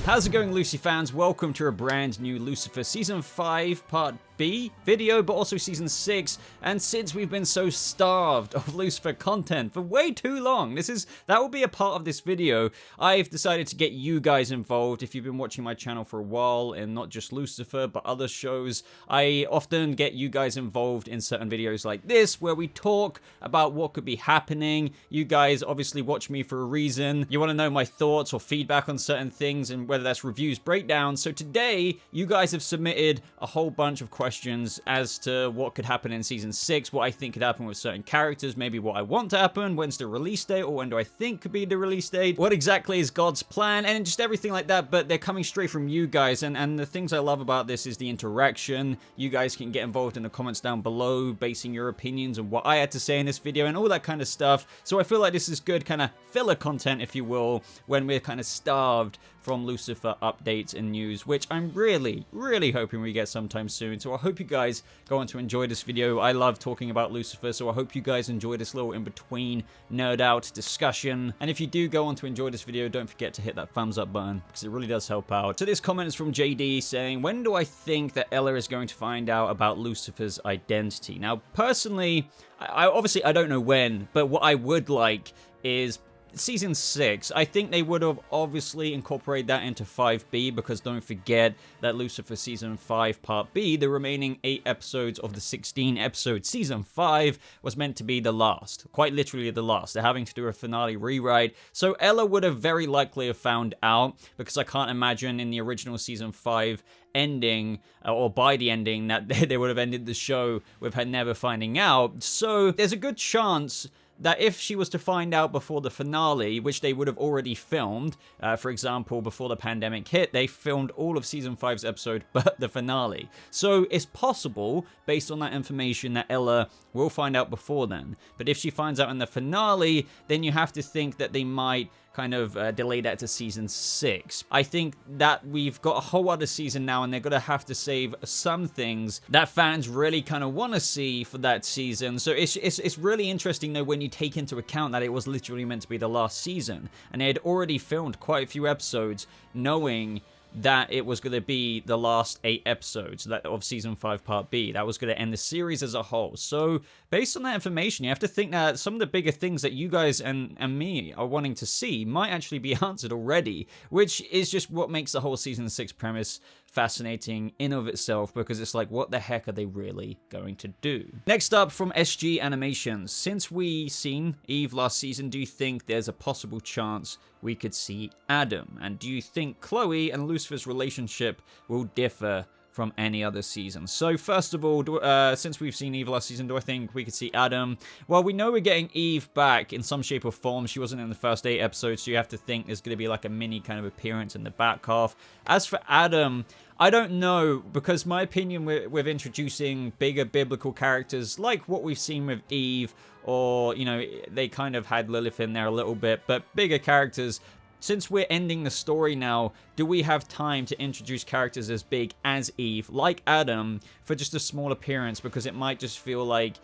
How's it going, Lucy fans? Welcome to a brand new Lucifer Season 5 Part B video, but also Season 6. And since we've been so starved of Lucifer content for way too long, that will be a part of this video. I've decided to get you guys involved. If you've been watching my channel for a while, and not just Lucifer, but other shows, I often get you guys involved in certain videos like this, where we talk about what could be happening. You guys obviously watch me for a reason. You want to know my thoughts or feedback on certain things, and whether that's reviews, breakdowns. So today, you guys have submitted a whole bunch of questions as to what could happen in Season 6, what I think could happen with certain characters, maybe what I want to happen, when's the release date, or when do I think could be the release date, what exactly is God's plan, and just everything like that. But they're coming straight from you guys, and the things I love about this is the interaction. You guys can get involved in the comments down below, basing your opinions on what I had to say in this video, and all that kind of stuff. So I feel like this is good kind of filler content, if you will, when we're kind of starved from Lucifer updates and news, which I'm really hoping we get sometime soon. So I hope you guys go on to enjoy this video. I love talking about Lucifer, so I hope you guys enjoy this little in-between nerd out discussion. And if you do go on to enjoy this video, don't forget to hit that thumbs up button, because it really does help out. So this comment is from JD saying, when do I think that Ella is going to find out about Lucifer's identity? Now, personally, I don't know when, but what I would like is Season 6. I think they would have obviously incorporated that into 5B, because don't forget that Lucifer Season 5 Part B, the remaining 8 episodes of the 16 episode Season 5, was meant to be the last. Quite literally the last. They're having to do a finale rewrite. So Ella would have very likely have found out, because I can't imagine in the original Season 5 ending, or by the ending, that they would have ended the show with her never finding out. So there's a good chance that if she was to find out before the finale, which they would have already filmed, for example, before the pandemic hit, they filmed all of Season 5's episode but the finale. So it's possible, based on that information, that Ella will find out before then. But if she finds out in the finale, then you have to think that they might kind of delay that to Season 6. I think that we've got a whole other season now, and they're going to have to save some things that fans really kind of want to see for that season. So it's really interesting, though, when you take into account that it was literally meant to be the last season, and they had already filmed quite a few episodes knowing that it was going to be the last 8 episodes of Season 5 Part B. That was going to end the series as a whole. So, based on that information, you have to think that some of the bigger things that you guys and me are wanting to see might actually be answered already, which is just what makes the whole Season 6 premise fascinating in of itself, because it's like, what the heck are they really going to do? Next up, from SG Animations. Since we seen Eve last season, do you think there's a possible chance we could see Adam? And do you think Chloe and Lucifer's relationship will differ from any other season? So first of all, since we've seen Eve last season, do I think we could see Adam? Well, we know we're getting Eve back in some shape or form. She wasn't in the first 8 episodes, so you have to think there's going to be like a mini kind of appearance in the back half. As for Adam, I don't know, because my opinion with introducing bigger biblical characters, like what we've seen with Eve, or, you know, they kind of had Lilith in there a little bit, but bigger characters, since we're ending the story now, do we have time to introduce characters as big as Eve, like Adam, for just a small appearance? Because it might just feel like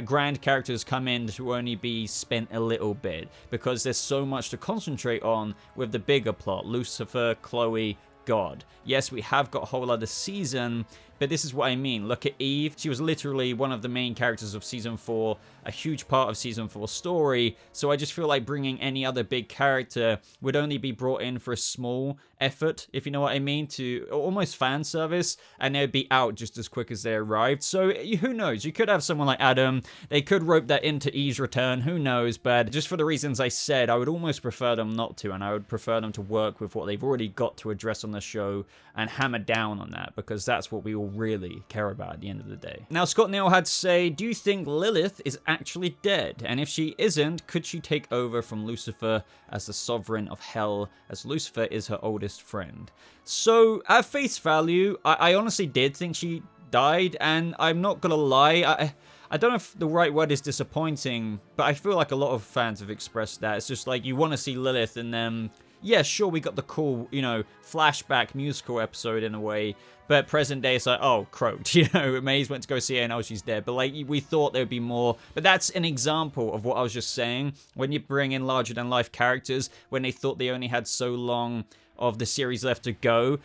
grand characters come in to only be spent a little bit, because there's so much to concentrate on with the bigger plot. Lucifer, Chloe, God. Yes, we have got a whole other season, but this is what I mean. Look at Eve. She was literally one of the main characters of Season 4, a huge part of Season 4's story. So I just feel like bringing any other big character would only be brought in for a small effort, if you know what I mean, to almost fan service, and they'd be out just as quick as they arrived. So who knows? You could have someone like Adam. They could rope that into Eve's return. Who knows? But just for the reasons I said, I would almost prefer them not to, and I would prefer them to work with what they've already got to address on the show and hammer down on that, because that's what we all really care about at the end of the day. Now, Scott Neal had to say, do you think Lilith is actually dead? And if she isn't, could she take over from Lucifer as the sovereign of hell, as Lucifer is her oldest friend? So, at face value, I honestly did think she died, and I'm not gonna lie, I don't know if the right word is disappointing, but I feel like a lot of fans have expressed that. It's just like, you want to see Lilith, and then yeah, sure, we got the cool, you know, flashback musical episode in a way, but present day, it's like, oh, croaked, you know, Maze went to go see her and oh, she's dead. But like, we thought there would be more. But that's an example of what I was just saying. When you bring in larger than life characters, when they thought they only had so long of the series left to go,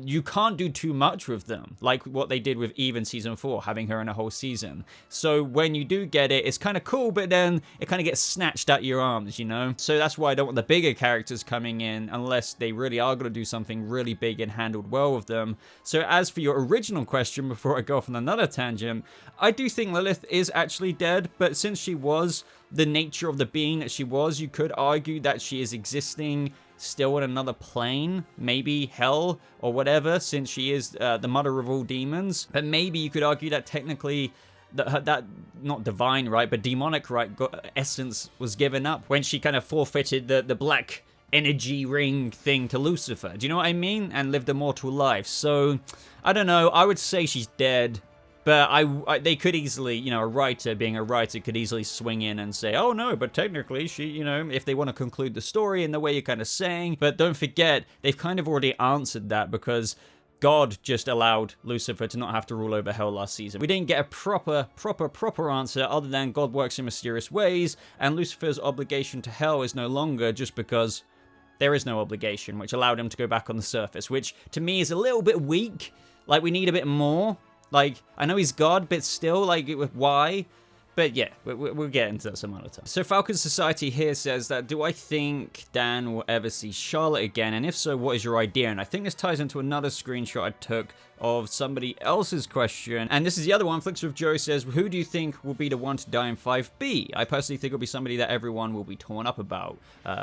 you can't do too much with them, like what they did with Eve in season 4, having her in a whole season. So when you do get it, it's kind of cool, but then it kind of gets snatched out your arms, you know? So that's why I don't want the bigger characters coming in unless they really are going to do something really big and handled well with them. So as for your original question, before I go off on another tangent, I do think Lilith is actually dead, but since she was the nature of the being that she was, you could argue that she is existing still in another plane, maybe hell or whatever, since she is the mother of all demons. But maybe you could argue that technically that not divine right, but demonic right essence was given up when she kind of forfeited the black energy ring thing to Lucifer. Do you know what I mean? And lived a mortal life. So I don't know. I would say she's dead. But they could easily, you know, a writer being a writer could easily swing in and say, oh no, but technically she, you know, if they want to conclude the story in the way you're kind of saying. But don't forget, they've kind of already answered that because God just allowed Lucifer to not have to rule over hell last season. We didn't get a proper answer other than God works in mysterious ways, and Lucifer's obligation to hell is no longer just because there is no obligation, which allowed him to go back on the surface, which to me is a little bit weak. Like, we need a bit more. Like, I know he's God, but still, like, why? But yeah, we'll get into that some other time. So Falcon Society here says that, do I think Dan will ever see Charlotte again? And if so, what is your idea? And I think this ties into another screenshot I took of somebody else's question. And this is the other one. Flicks with Joe says, who do you think will be the one to die in 5B? I personally think it'll be somebody that everyone will be torn up about.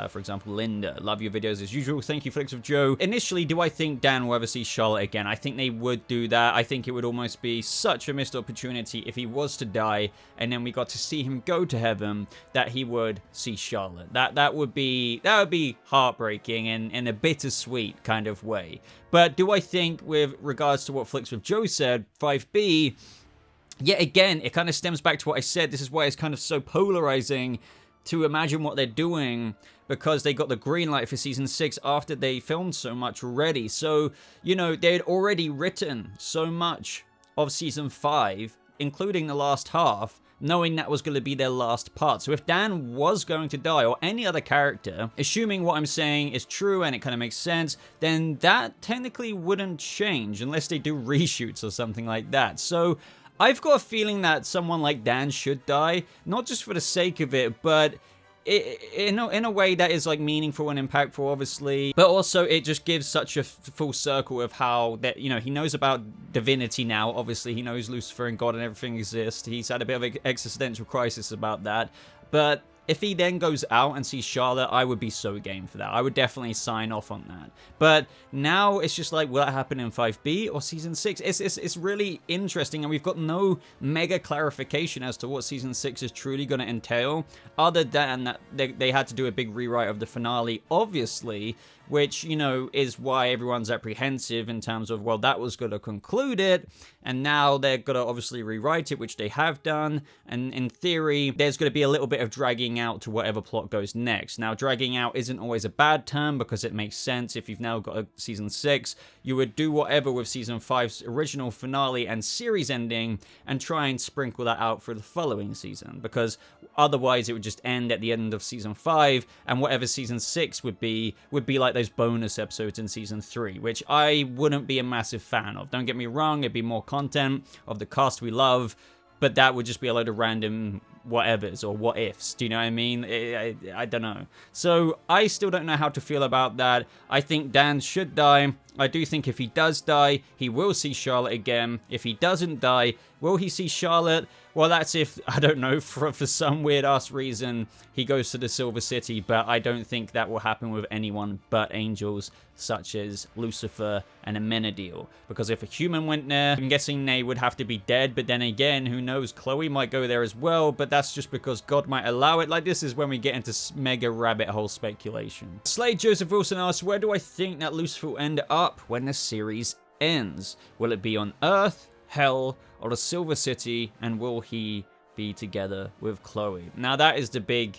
For example, Linda. Love your videos as usual. Thank you, Flicks with Joe. Initially, do I think Dan will ever see Charlotte again? I think they would do that. I think it would almost be such a missed opportunity if he was to die and then we got to see him go to heaven, that he would see Charlotte. That would be heartbreaking and in a bittersweet kind of way. But do I think, with regards to what Flicks with Joe said, 5B, yet again, it kind of stems back to what I said. This is why it's kind of so polarizing to imagine what they're doing, because they got the green light for season 6 after they filmed so much already. So, you know, they had already written so much of season 5, including the last half, knowing that was going to be their last part. So if Dan was going to die, or any other character, assuming what I'm saying is true and it kind of makes sense, then that technically wouldn't change unless they do reshoots or something like that. So I've got a feeling that someone like Dan should die, not just for the sake of it, but in a way that is like meaningful and impactful, obviously, but also it just gives such a full circle of how that, you know, he knows about divinity now. Obviously, he knows Lucifer and God and everything exists. He's had a bit of an existential crisis about that, but if he then goes out and sees Charlotte, I would be so game for that. I would definitely sign off on that. But now it's just like, will that happen in 5B or season 6? It's really interesting, and we've got no mega clarification as to what season 6 is truly going to entail, other than that they had to do a big rewrite of the finale, obviously, which, you know, is why everyone's apprehensive in terms of, well, that was going to conclude it, and now they're going to obviously rewrite it, which they have done, and in theory, there's going to be a little bit of dragging out to whatever plot goes next. Now, dragging out isn't always a bad term, because it makes sense. If you've now got a season 6, you would do whatever with season 5's original finale and series ending, and try and sprinkle that out for the following season, because otherwise it would just end at the end of season 5, and whatever season 6 would be like those bonus episodes in season 3, which I wouldn't be a massive fan of. Don't get me wrong, it'd be more content of the cast we love, but that would just be a load of random whatevers or what ifs. Do you know what I mean? I don't know. So I still don't know how to feel about that. I think Dan should die. I do think if he does die, he will see Charlotte again. If he doesn't die, will he see Charlotte? Well, that's if, I don't know, for some weird-ass reason, he goes to the Silver City, but I don't think that will happen with anyone but angels, such as Lucifer and Amenadiel. Because if a human went there, I'm guessing they would have to be dead, but then again, who knows, Chloe might go there as well, but that's just because God might allow it. Like, this is when we get into mega rabbit hole speculation. Slade Joseph Wilson asks, where do I think that Lucifer will end up when the series ends? Will it be on Earth, Hell, or the Silver City, and will he be together with Chloe? Now that is the big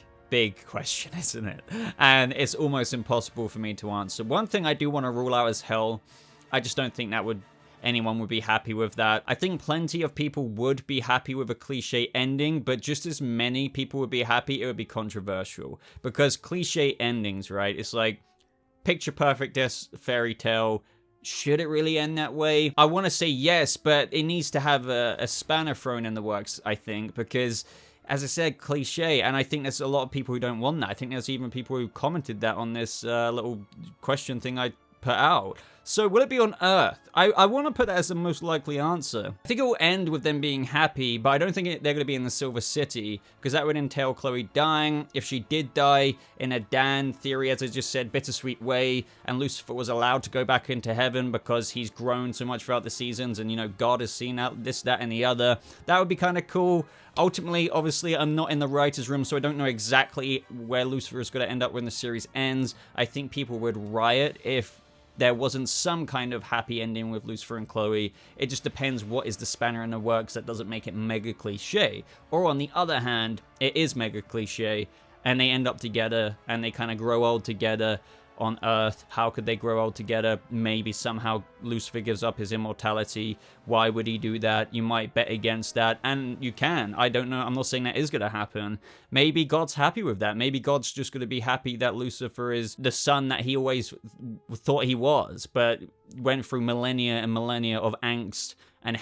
question, isn't it? And it's almost impossible for me to answer. One thing I do want to rule out is Hell. I just don't think that anyone would be happy with that. I think plenty of people would be happy with a cliche ending, but just as many people would be happy, it would be controversial. Because cliche endings, right? It's like, picture perfect fairy tale. Should it really end that way? I want to say yes, but it needs to have a spanner thrown in the works, I think, because, as I said, cliche, and I think there's a lot of people who don't want that. I think there's even people who commented that on this little question thing I put out. So will it be on Earth? I want to put that as the most likely answer. I think it will end with them being happy, but I don't think they're going to be in the Silver City, because that would entail Chloe dying. If she did die in a Dan theory, as I just said, bittersweet way, and Lucifer was allowed to go back into heaven because he's grown so much throughout the seasons, and, you know, God has seen out this, that, and the other. That would be kind of cool. Ultimately, obviously, I'm not in the writer's room, so I don't know exactly where Lucifer is going to end up when the series ends. I think people would riot if there wasn't some kind of happy ending with Lucifer and Chloe. It just depends what is the spanner in the works that doesn't make it mega cliche. Or on the other hand, it is mega cliche, and they end up together, and they kind of grow old together on Earth. How could they grow old together? Maybe somehow Lucifer gives up his immortality. Why would he do that? You might bet against that, and you can. I don't know. I'm not saying that is going to happen. Maybe God's happy with that. Maybe God's just going to be happy that Lucifer is the son that he always thought he was, but went through millennia and millennia of angst and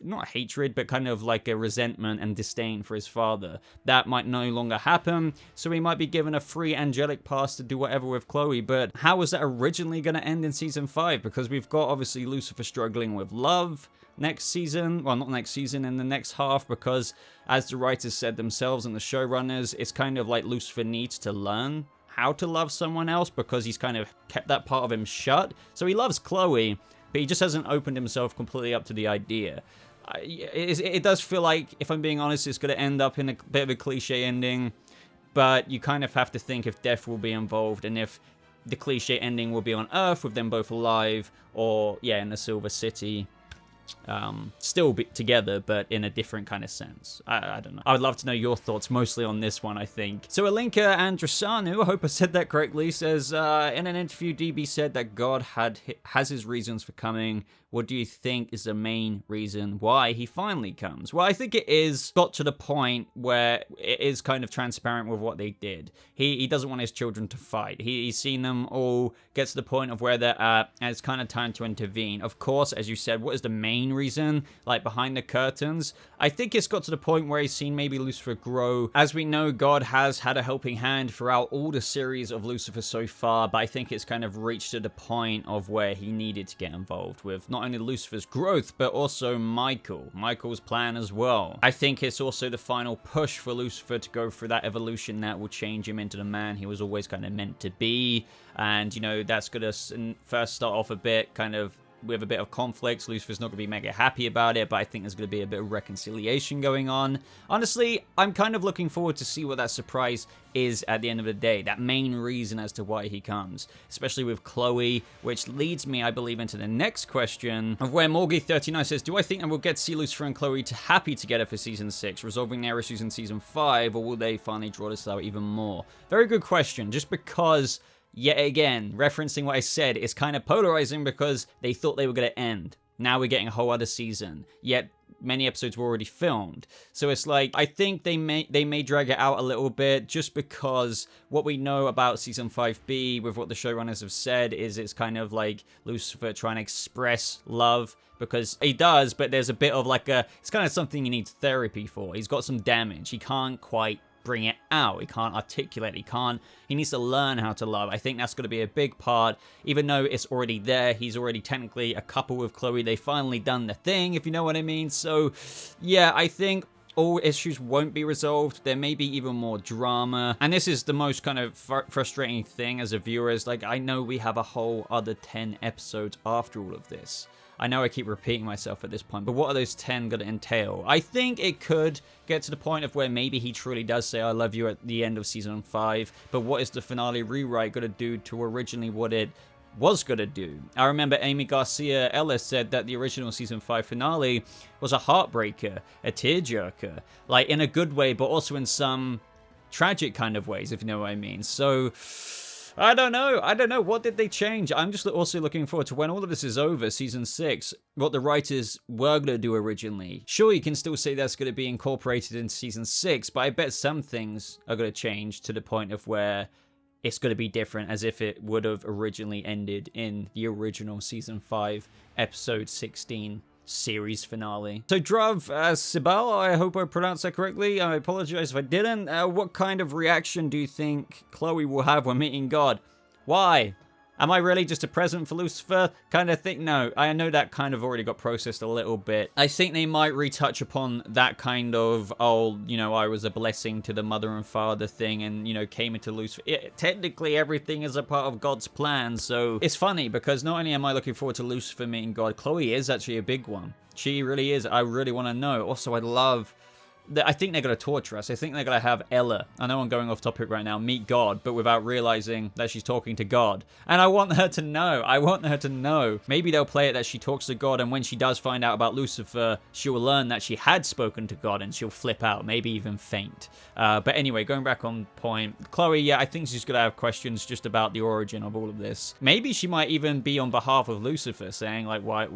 not hatred, but kind of like a resentment and disdain for his father. That might no longer happen, so he might be given a free angelic pass to do whatever with Chloe. But how was that originally going to end in season 5? Because we've got, obviously, Lucifer struggling with love next season. Well, not next season, in the next half, because, as the writers said themselves and the showrunners, it's kind of like Lucifer needs to learn how to love someone else, because he's kind of kept that part of him shut. So he loves Chloe, but he just hasn't opened himself completely up to the idea. It does feel like, if I'm being honest, it's going to end up in a bit of a cliche ending, but you kind of have to think if death will be involved, and if the cliche ending will be on Earth with them both alive, or, yeah, in the Silver City. Still be together, but in a different kind of sense. I don't know. I would love to know your thoughts, mostly on this one, I think. So Alinka Andrasanu, I hope I said that correctly, says, in an interview, DB said that God has his reasons for coming. What do you think is the main reason why he finally comes? Well, I think it is got to the point where it is kind of transparent with what they did. He doesn't want his children to fight. He's seen them all get to the point of where they're at, and it's kind of time to intervene. Of course, as you said, what is the main reason, like behind the curtains? I think it's got to the point where he's seen maybe Lucifer grow. As we know, God has had a helping hand throughout all the series of Lucifer so far, but I think it's kind of reached to the point of where he needed to get involved with not only Lucifer's growth, but also Michael's plan as well. I think it's also the final push for Lucifer to go through that evolution that will change him into the man he was always kind of meant to be. And, you know, that's going to first start off a bit kind of with a bit of conflict. Lucifer's not going to be mega happy about it, but I think there's going to be a bit of reconciliation going on. Honestly, I'm kind of looking forward to see what that surprise is at the end of the day, that main reason as to why he comes, especially with Chloe, which leads me, I believe, into the next question of where Morgie39 says, do I think that we'll get to see Lucifer and Chloe happy together for season 6, resolving their issues in season 5, or will they finally draw this out even more? Very good question, just because, yet again, referencing what I said, it's kind of polarizing because they thought they were going to end. Now we're getting a whole other season, yet many episodes were already filmed. So it's like, I think they may drag it out a little bit, just because what we know about season 5B with what the showrunners have said is it's kind of like Lucifer trying to express love, because he does, but there's a bit of like it's kind of something he needs therapy for. He's got some damage. He can't quite bring it out. He can't articulate. He needs to learn how to love. I think that's going to be a big part, even though it's already there. He's already technically a couple with Chloe. They finally done the thing, if you know what I mean. So yeah, I think all issues won't be resolved. There may be even more drama. And this is the most kind of frustrating thing as a viewer, is like, I know we have a whole other 10 episodes after all of this. I know I keep repeating myself at this point, but what are those 10 going to entail? I think it could get to the point of where maybe he truly does say, I love you at the end of season 5, but what is the finale rewrite going to do to originally what it was going to do? I remember Amy Garcia Ellis said that the original season 5 finale was a heartbreaker, a tearjerker, like in a good way, but also in some tragic kind of ways, if you know what I mean. So I don't know. What did they change? I'm just also looking forward to when all of this is over, season 6, what the writers were going to do originally. Sure, you can still say that's going to be incorporated in season 6, but I bet some things are going to change to the point of where it's going to be different, as if it would have originally ended in the original season 5, episode 16 series finale. So Drav Sibal, I hope I pronounced that correctly. I apologize if I didn't. What kind of reaction do you think Chloe will have when meeting God? Why? Am I really just a present for Lucifer kind of thing? No, I know that kind of already got processed a little bit. I think they might retouch upon that kind of, oh, you know, I was a blessing to the mother and father thing and, you know, came into Lucifer. Technically, everything is a part of God's plan. So it's funny because not only am I looking forward to Lucifer meeting God, Chloe is actually a big one. She really is. I really want to know. Also, I think they're going to torture us. I think they're going to have Ella, I know I'm going off topic right now, meet God, but without realizing that she's talking to God. And I want her to know. I want her to know. Maybe they'll play it that she talks to God, and when she does find out about Lucifer, she'll learn that she had spoken to God, and she'll flip out, maybe even faint. But anyway, going back on point, Chloe, yeah, I think she's going to have questions just about the origin of all of this. Maybe she might even be on behalf of Lucifer, saying, like, why...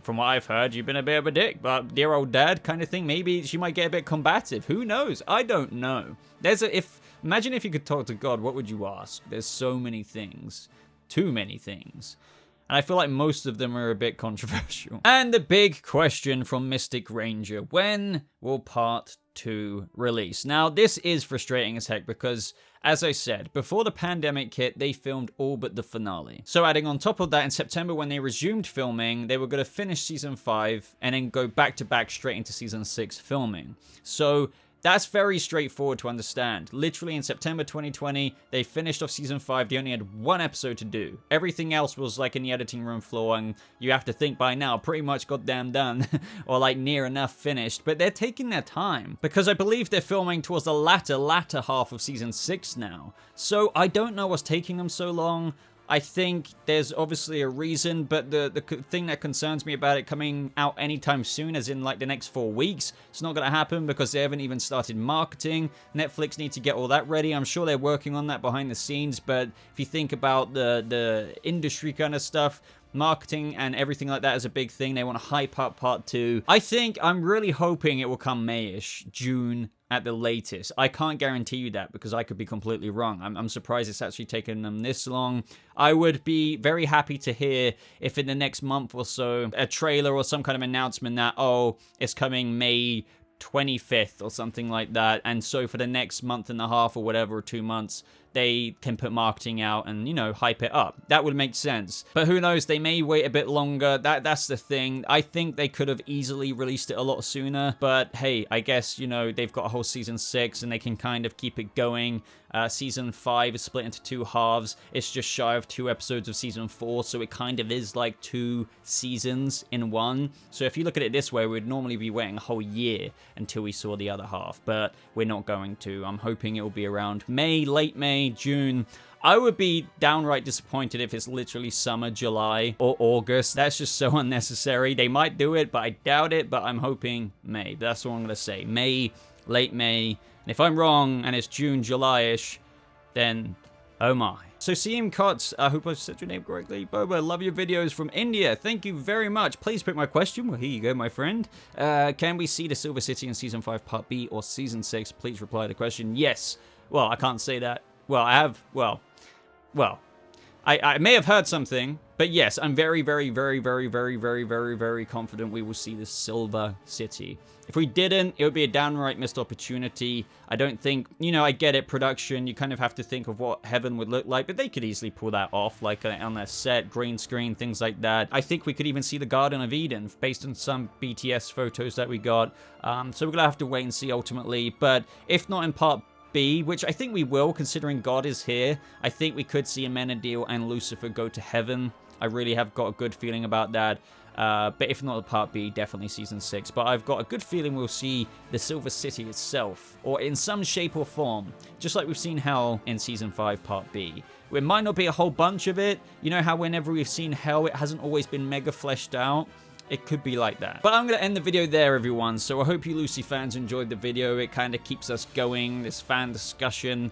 From what I've heard, you've been a bit of a dick, but dear old dad kind of thing. Maybe she might get a bit combative. Who knows? I don't know. Imagine if you could talk to God, what would you ask? There's so many things. Too many things. And I feel like most of them are a bit controversial. And the big question from Mystic Ranger. When will part 2 release? Now, this is frustrating as heck because, as I said, before the pandemic hit, they filmed all but the finale. So adding on top of that, in September when they resumed filming, they were going to finish season 5 and then go back to back straight into season 6 filming. So that's very straightforward to understand. Literally in September 2020, they finished off season 5. They only had 1 episode to do. Everything else was like in the editing room floor, and you have to think by now, pretty much goddamn done, or like near enough finished. But they're taking their time, because I believe they're filming towards the latter half of season 6 now. So I don't know what's taking them so long. I think there's obviously a reason, but the thing that concerns me about it coming out anytime soon, as in like the next 4 weeks, it's not going to happen because they haven't even started marketing. Netflix need to get all that ready. I'm sure they're working on that behind the scenes, but if you think about the industry kind of stuff, marketing and everything like that is a big thing. They want to hype up part 2. I'm really hoping it will come May-ish, June at the latest. I can't guarantee you that because I could be completely wrong. I'm surprised it's actually taken them this long. I would be very happy to hear if in the next month or so, a trailer or some kind of announcement that, oh, it's coming May 25th or something like that. And so for the next month and a half or whatever, or 2 months, they can put marketing out and, you know, hype it up. That would make sense. But who knows? They may wait a bit longer. That's the thing. I think they could have easily released it a lot sooner. But hey, I guess, you know, they've got a whole season 6 and they can kind of keep it going. Season 5 is split into 2 halves. It's just shy of 2 episodes of season 4, so it kind of is like 2 seasons in one. So if you look at it this way, we'd normally be waiting a whole year until we saw the other half, but we're not going to. I'm hoping it will be around May, late May, June. I would be downright disappointed if it's literally summer, July, or August. That's just so unnecessary. They might do it, but I doubt it, but I'm hoping May. That's what I'm going to say. May, late May. And if I'm wrong and it's June, July-ish, then oh my. So CM Cots, I hope I said your name correctly. Boba, love your videos from India. Thank you very much. Please pick my question. Well, here you go, my friend. Can we see the Silver City in Season 5 Part B or Season 6? Please reply to the question. Yes. Well, I can't say that. Well, I have, well, I may have heard something, but yes, I'm very, very, very, very, very, very, very, very confident we will see the Silver City. If we didn't, it would be a downright missed opportunity. I don't think, you know, I get it, production, you kind of have to think of what heaven would look like, but they could easily pull that off, like on their set, green screen, things like that. I think we could even see the Garden of Eden, based on some BTS photos that we got. So we're going to have to wait and see ultimately, but if not in Part B, which I think we will, considering God is here, I think we could see Amenadiel and Lucifer go to heaven. I really have got a good feeling about that. But if not Part B, definitely Season 6. But I've got a good feeling we'll see the Silver City itself, or in some shape or form, just like we've seen Hell in Season 5 Part B. It might not be a whole bunch of it. You know how whenever we've seen Hell, it hasn't always been mega fleshed out? It could be like that. But I'm going to end the video there, everyone. So I hope you Lucy fans enjoyed the video. It kind of keeps us going, this fan discussion.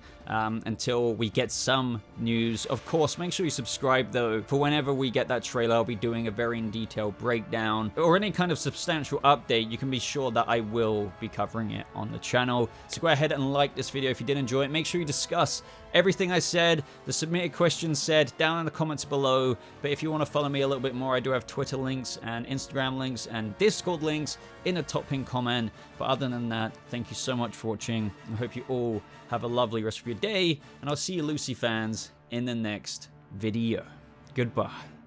until we get some news. Of course, make sure you subscribe though, for whenever we get that trailer, I'll be doing a very in detail breakdown or any kind of substantial update. You can be sure that I will be covering it on the channel. So go ahead and like this video if you did enjoy it. Make sure you discuss everything I said, the submitted questions said, down in the comments below. But if you want to follow me a little bit more, I do have Twitter links and Instagram links and Discord links in the top pinned comment. But other than that, thank you so much for watching. I hope you all have a lovely rest of your day, and I'll see you Lucy fans in the next video. Goodbye.